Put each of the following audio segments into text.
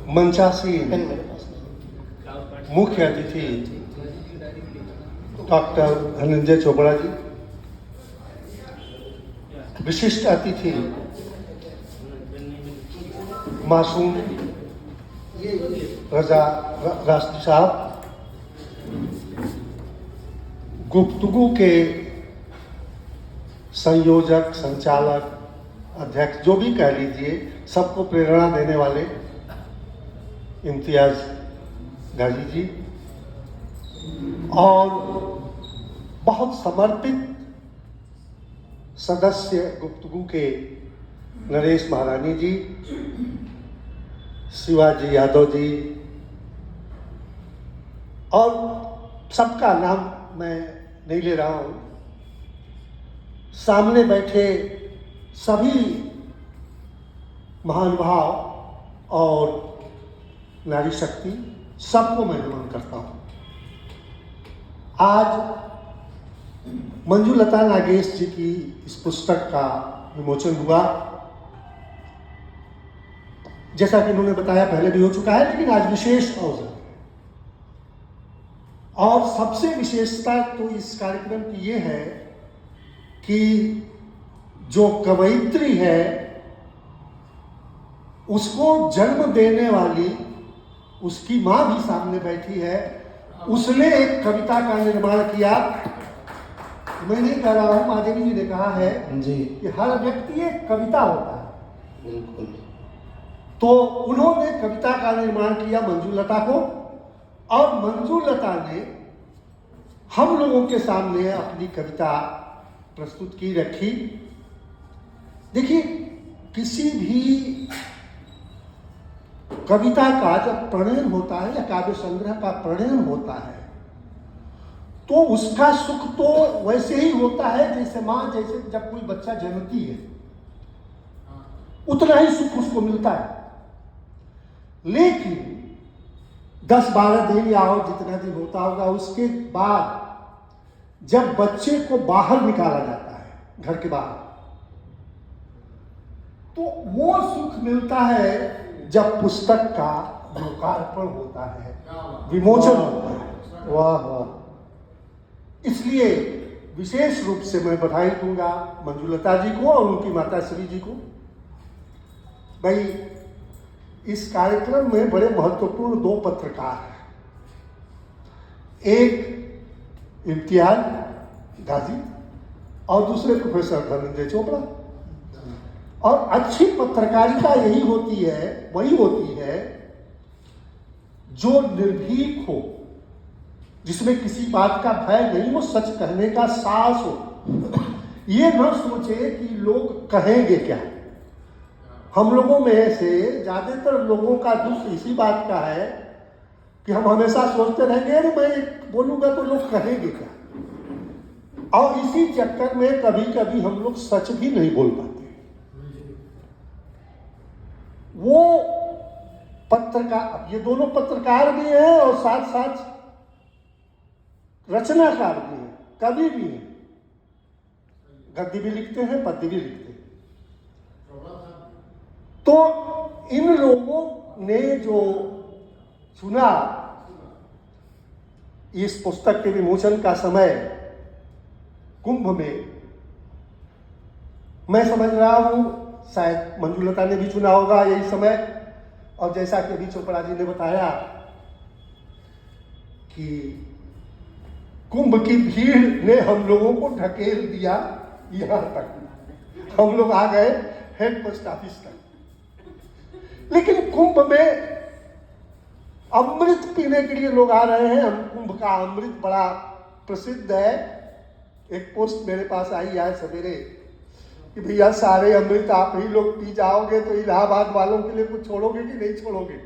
मंचासीन मुख्य अतिथि डॉक्टर धनंजय चोपड़ा जी, विशिष्ट अतिथि मासूम रजा राष्ट्र साहब, गुफ्तगू के संयोजक, संचालक, अध्यक्ष, जो भी कह लीजिए, सबको प्रेरणा देने वाले इम्तियाज गाजी जी, और बहुत समर्पित सदस्य गुफ्तगू के नरेश महारानी जी, शिवाजी यादव जी, और सबका नाम मैं नहीं ले रहा हूँ। सामने बैठे सभी महानुभाव और नारी शक्ति, सबको मैं नमन करता हूँ। आज मंजुलता नागेश जी की इस पुस्तक का विमोचन हुआ। जैसा कि उन्होंने बताया पहले भी हो चुका है, लेकिन आज विशेष अवसर, और सबसे विशेषता तो इस कार्यक्रम की ये है कि जो कवयित्री है उसको जन्म देने वाली उसकी माँ भी सामने बैठी है। उसने एक कविता का निर्माण किया। मैं नहीं कह रहा हूँ, माधवी जी ने कहा है जी कि हर व्यक्ति एक कविता होता है। बिल्कुल। तो उन्होंने कविता का निर्माण किया मंजुलता को, और मंजुलता ने हम लोगों के सामने अपनी कविता प्रस्तुत की, रखी। देखिए, किसी भी कविता का जब प्रणयन होता है या काव्य संग्रह का प्रणयन होता है तो उसका सुख तो वैसे ही होता है जैसे माँ, जैसे जब कोई बच्चा जन्मती है उतना ही सुख उसको मिलता है। लेकिन 10-12 दिन या और जितना दिन होता होगा, उसके बाद जब बच्चे को बाहर निकाला जाता है, घर के बाहर, तो वो सुख मिलता है जब पुस्तक का लोकार्पण होता है, विमोचन होता है। वाह वाह! इसलिए विशेष रूप से मैं बधाई दूंगा मंजुलता जी को और उनकी माता श्री जी को। भाई, इस कार्यक्रम में बड़े महत्वपूर्ण 2 पत्रकार हैं। एक इम्तियाज गाजी और दूसरे प्रोफेसर धनंजय चोपड़ा। और अच्छी पत्रकारिता यही होती है, वही होती है जो निर्भीक हो, जिसमें किसी बात का भय नहीं हो, सच कहने का साहस हो। ये न सोचे कि लोग कहेंगे क्या। हम लोगों में से ज्यादातर लोगों का दुख इसी बात का है कि हम हमेशा सोचते रहेंगे, अरे मैं बोलूंगा तो लोग कहेंगे क्या। और इसी चक्कर में कभी कभी हम लोग सच भी नहीं बोल पाते। वो पत्रकार, ये दोनों पत्रकार भी हैं और साथ साथ रचनाकार भी हैं, कवि भी हैं, गद्य भी लिखते हैं, पद्य भी लिखते हैं। तो इन लोगों ने जो चुना इस पुस्तक के विमोचन का समय कुंभ में, मैं समझ रहा हूं शायद मंजुलता ने भी चुना होगा यही समय। और जैसा कि अभी चोपड़ा जी ने बताया कि कुंभ की भीड़ ने हम लोगों को ढकेल दिया यहां तक, हम लोग आ गए हेड पोस्ट ऑफिस तक। लेकिन कुंभ में अमृत पीने के लिए लोग आ रहे हैं। कुंभ का अमृत बड़ा प्रसिद्ध है। एक पोस्ट मेरे पास आई आज सवेरे कि भैया सारे अमृत आप ही लोग पी जाओगे तो इलाहाबाद वालों के लिए कुछ छोड़ोगे कि नहीं छोड़ोगे,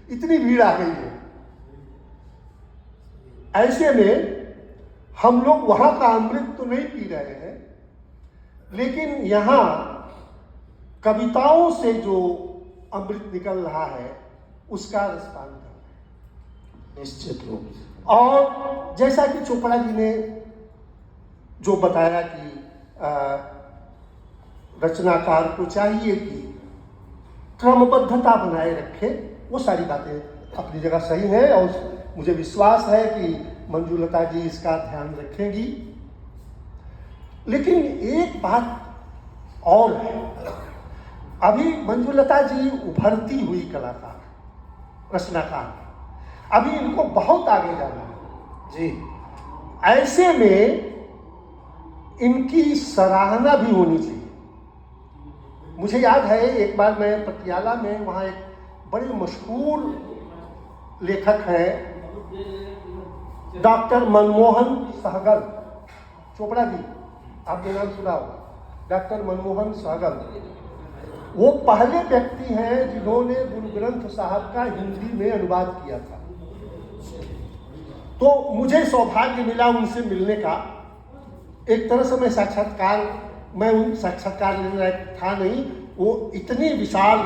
इतनी भीड़ आ गई है। ऐसे में हम लोग वहां का अमृत तो नहीं पी रहे हैं, लेकिन यहां कविताओं से जो अमृत निकल रहा है उसका रसपान कर रहे हैं निश्चित रूप से। और जैसा कि चोपड़ा जी ने जो बताया कि रचनाकार को चाहिए कि क्रमबद्धता बनाए रखे, वो सारी बातें अपनी जगह सही हैं और मुझे विश्वास है कि मंजुलता जी इसका ध्यान रखेंगी। लेकिन एक बात और है, अभी मंजुलता जी उभरती हुई कलाकार, रचनाकार, अभी इनको बहुत आगे जाना है जी। ऐसे में इनकी सराहना भी होनी चाहिए। मुझे याद है एक बार मैं पटियाला में, वहाँ एक बड़े मशहूर लेखक हैं डॉक्टर मनमोहन सहगल, चोपड़ा जी, आपने नाम सुना होगा, डॉक्टर मनमोहन सहगल। वो पहले व्यक्ति हैं जिन्होंने गुरु ग्रंथ साहब का हिंदी में अनुवाद किया था। तो मुझे सौभाग्य मिला उनसे मिलने का। एक तरह से मैं उन साक्षात्कार लेने लायक था नहीं, वो इतनी विशाल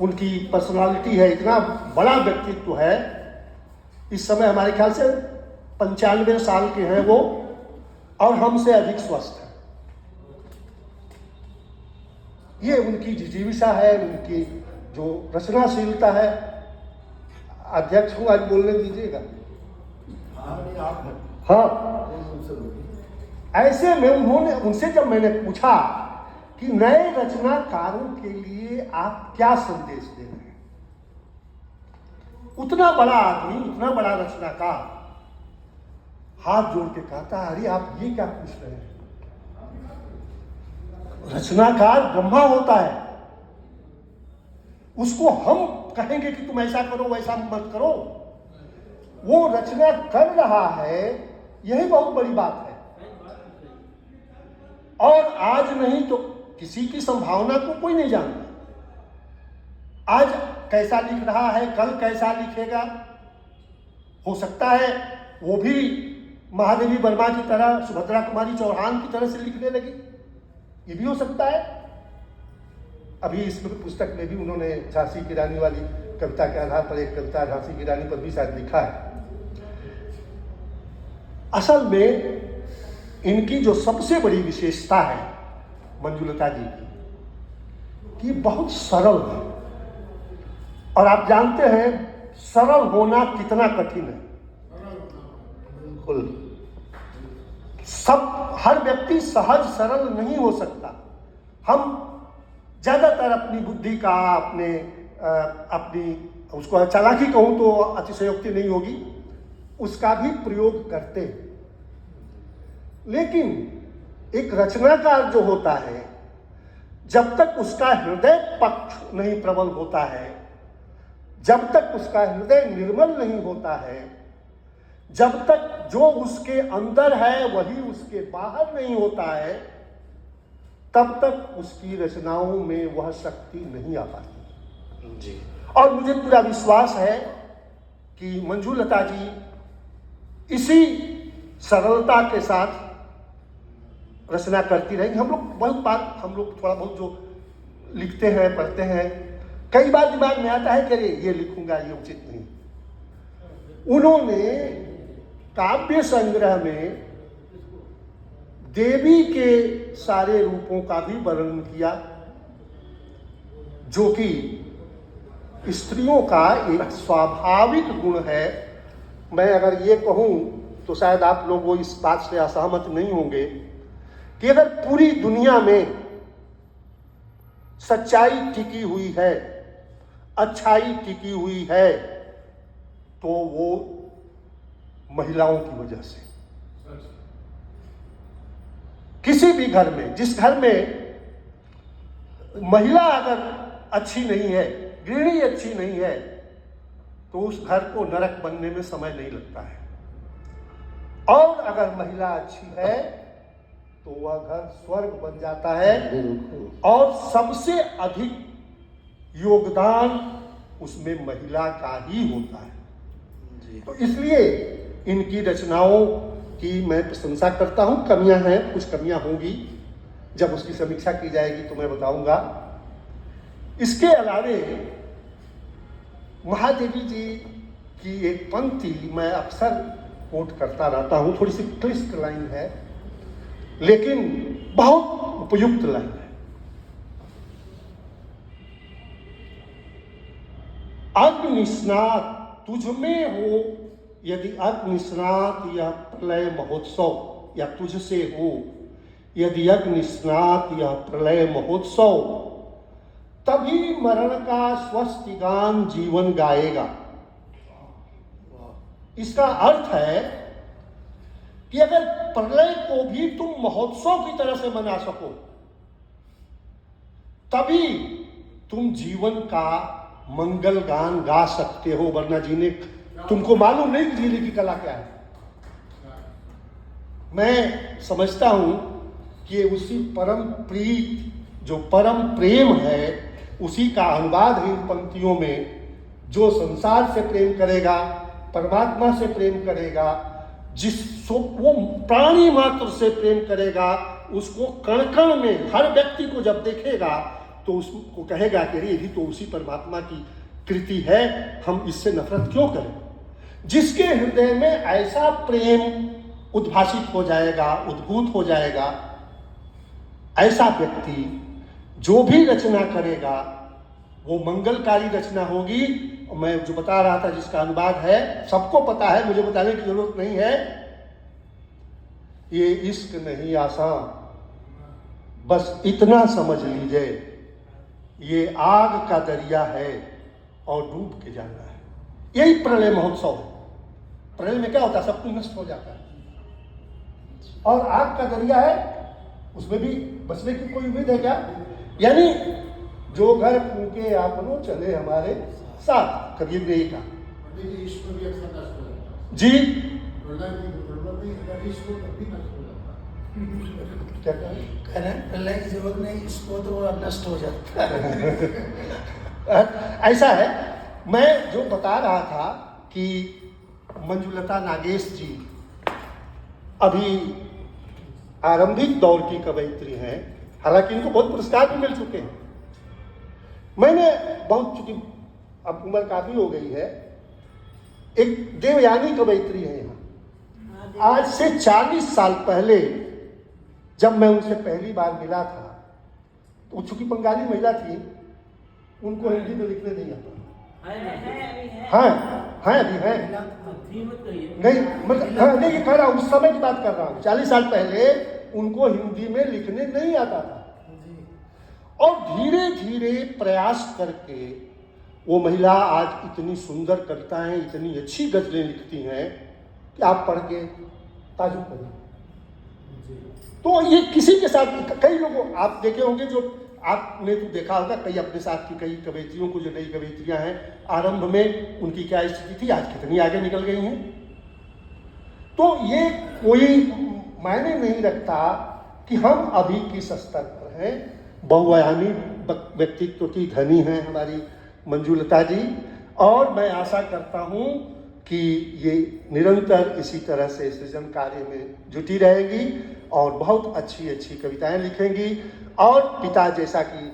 उनकी पर्सनालिटी है, इतना बड़ा व्यक्तित्व है। इस समय हमारे ख्याल से 95 साल के हैं वो, और हमसे अधिक स्वस्थ है। ये उनकी जिजीविषा है, उनकी जो रचनाशीलता है। अध्यक्ष हूँ, आज बोलने दीजिएगा। हाँ, ऐसे में उनसे जब मैंने पूछा कि नए रचनाकारों के लिए आप क्या संदेश दे रहे हैं, उतना बड़ा आदमी, उतना बड़ा रचनाकार हाथ जोड़ के कहता, अरे आप ये क्या पूछ रहे हैं? रचनाकार ब्रह्मा होता है, उसको हम कहेंगे कि तुम ऐसा करो वैसा मत करो। वो रचना कर रहा है, यही बहुत बड़ी बात है। और आज नहीं तो किसी की संभावना को कोई नहीं जानता। आज कैसा लिख रहा है, कल कैसा लिखेगा, हो सकता है वो भी महादेवी वर्मा की तरह, सुभद्रा कुमारी चौहान की तरह से लिखने लगी, ये भी हो सकता है। अभी इस पुस्तक में भी उन्होंने झांसी की रानी वाली कविता के आधार पर एक कविता झांसी की रानी पर भी शायद लिखा है। असल में इनकी जो सबसे बड़ी विशेषता है मंजुलता जी की, बहुत सरल है। और आप जानते हैं सरल होना कितना कठिन है। बिल्कुल, हर व्यक्ति सहज सरल नहीं हो सकता। हम ज्यादातर अपनी बुद्धि का, अपनी उसको चालाकी कहूं तो अतिशयोक्ति नहीं होगी, उसका भी प्रयोग करते हैं। लेकिन एक रचनाकार जो होता है, जब तक उसका हृदय पक्ष नहीं प्रबल होता है, जब तक उसका हृदय निर्मल नहीं होता है, जब तक जो उसके अंदर है वही उसके बाहर नहीं होता है, तब तक उसकी रचनाओं में वह शक्ति नहीं आ पाती जी। और मुझे पूरा विश्वास है कि मंजुलता जी इसी सरलता के साथ रचना करती रहेंगी। हम लोग थोड़ा बहुत जो लिखते हैं, पढ़ते हैं, कई बार दिमाग में आता है कि अरे ये लिखूंगा, ये उचित नहीं। उन्होंने काव्य संग्रह में देवी के सारे रूपों का भी वर्णन किया, जो कि स्त्रियों का एक स्वाभाविक गुण है। मैं अगर ये कहूं तो शायद आप लोग वो इस बात से असहमत नहीं होंगे कि अगर पूरी दुनिया में सच्चाई टिकी हुई है, अच्छाई टिकी हुई है, तो वो महिलाओं की वजह से। किसी भी घर में, जिस घर में महिला अगर अच्छी नहीं है, गृहिणी अच्छी नहीं है, तो उस घर को नरक बनने में समय नहीं लगता है। और अगर महिला अच्छी है तो वह घर स्वर्ग बन जाता है। और सबसे अधिक योगदान उसमें महिला का ही होता है। तो इसलिए इनकी रचनाओं की मैं प्रशंसा करता हूं। कमियां हैं, कुछ कमियां होंगी, जब उसकी समीक्षा की जाएगी तो मैं बताऊंगा। इसके अलावे महादेवी जी की एक पंक्ति मैं अक्सर कोट करता रहता हूं, थोड़ी सी क्लिष्ट लाइन है लेकिन बहुत उपयुक्त लाइन है। अग्नि स्नात तुझ में हो, यदि अग्नि स्नात या प्रलय महोत्सव या तुझसे हो, यदि अग्नि स्नात या प्रलय महोत्सव, तभी मरण का स्वस्ति गान जीवन गाएगा। इसका अर्थ है कि अगर प्रलय को भी तुम महोत्सव की तरह से मना सको, तभी तुम जीवन का मंगल गान गा सकते हो, वरना जीने तुमको मालूम नहीं जीने की कला क्या है। मैं समझता हूं कि उसी परम प्रीत, जो परम प्रेम है, उसी का अनुवाद है इन पंक्तियों में। जो संसार से प्रेम करेगा, परमात्मा से प्रेम करेगा, वो प्राणी मात्र से प्रेम करेगा, उसको कण कण में हर व्यक्ति को जब देखेगा तो उसको कहेगा कि ये भी तो उसी परमात्मा की कृति है, हम इससे नफरत क्यों करें। जिसके हृदय में ऐसा प्रेम उद्भासित हो जाएगा, उद्भूत हो जाएगा, ऐसा व्यक्ति जो भी रचना करेगा वो मंगलकारी रचना होगी। मैं जो बता रहा था, जिसका अनुवाद है, सबको पता है, मुझे बताने की जरूरत नहीं है। ये इश्क नहीं आसान, बस इतना समझ लीजिए, ये आग का दरिया है और डूब के जाना है। यही प्रलय महोत्सव है। प्रलय में क्या होता है, सब कुछ नष्ट हो जाता है, और आग का दरिया है, उसमें भी बचने की कोई उम्मीद है क्या? यानी जो घर फूके आपनो चले हमारे साथ, कबीर ने कहा जी। क्या कह रहे हैं? प्रलय की जरूरत नहीं, इसको तो वो नष्ट हो जाता है। ऐसा है। मैं जो बता रहा था कि मंजुलता नागेश जी अभी आरंभिक दौर की कवयित्री हैं, हालांकि इनको बहुत पुरस्कार भी मिल चुके हैं। मैंने बहुत, चूंकि अब उम्र काफी हो गई है, एक देवयानी कवयित्री है यहाँ। आज से 40 साल पहले जब मैं उनसे पहली बार मिला था, तो चूंकि बंगाली महिला थी, उनको हिंदी में लिखने नहीं आता। हाँ अभी है नहीं, मतलब हाँ नहीं, ये कह रहा हूँ, उस समय की बात कर रहा हूँ। 40 साल पहले उनको हिंदी में लिखने नहीं आता था, और धीरे धीरे प्रयास करके वो महिला आज इतनी सुंदर कविताएं, इतनी अच्छी गजलें लिखती हैं कि आप पढ़ के ताजुब करें। तो ये किसी के साथ, कई लोगों, आप देखे होंगे, जो आपने तो देखा होगा, कई अपने साथ की कई कवयित्रियों को, जो नई कवयित्रियां हैं, आरंभ में उनकी क्या स्थिति थी, आज कितनी आगे निकल गई हैं। तो ये कोई मायने नहीं रखता कि हम अभी किस स्तर पर हैं। बहुआयामी व्यक्तित्व की धनी हैं हमारी मंजुलता जी, और मैं आशा करता हूँ कि ये निरंतर इसी तरह से सृजन कार्य में जुटी रहेगी और बहुत अच्छी अच्छी कविताएं लिखेंगी। और पिता, जैसा कि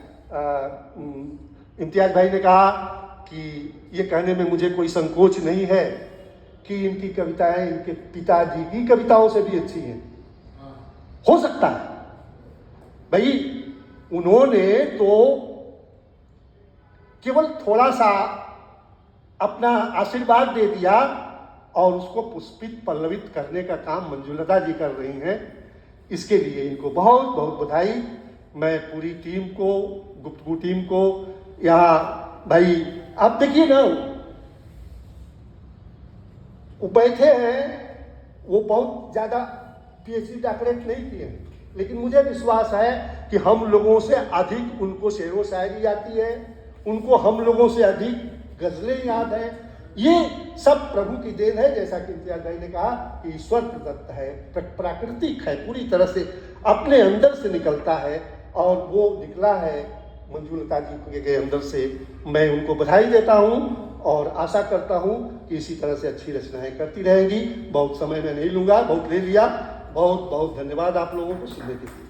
इम्तियाज भाई ने कहा, कि ये कहने में मुझे कोई संकोच नहीं है कि इनकी कविताएं इनके पिताजी की कविताओं से भी अच्छी हैं। हो सकता है भाई, उन्होंने तो केवल थोड़ा सा अपना आशीर्वाद दे दिया, और उसको पुष्पित पल्लवित करने का काम मंजुलता जी कर रही हैं। इसके लिए इनको बहुत बहुत बधाई। मैं पूरी टीम को, गुफ्तगू टीम को, यहाँ भाई आप देखिए ना, वो बैठे हैं, वो बहुत ज़्यादा PhD डॉक्टरेट नहीं किए, लेकिन मुझे विश्वास है कि हम लोगों से अधिक उनको शेरो शायरी आती है, उनको हम लोगों से अधिक गजलें याद हैं। ये सब प्रभु की देन है, जैसा कि इम्तियाज भाई ने कहा कि ईश्वर प्रदत्त है, प्राकृतिक है, पूरी तरह से अपने अंदर से निकलता है, और वो निकला है मंजुलता जी के अंदर से। मैं उनको बधाई देता हूँ और आशा करता हूँ कि इसी तरह से अच्छी रचनाएं करती रहेंगी। बहुत समय मैं नहीं लूँगा, बहुत ले लिया। बहुत बहुत धन्यवाद आप लोगों को सुनने के लिए।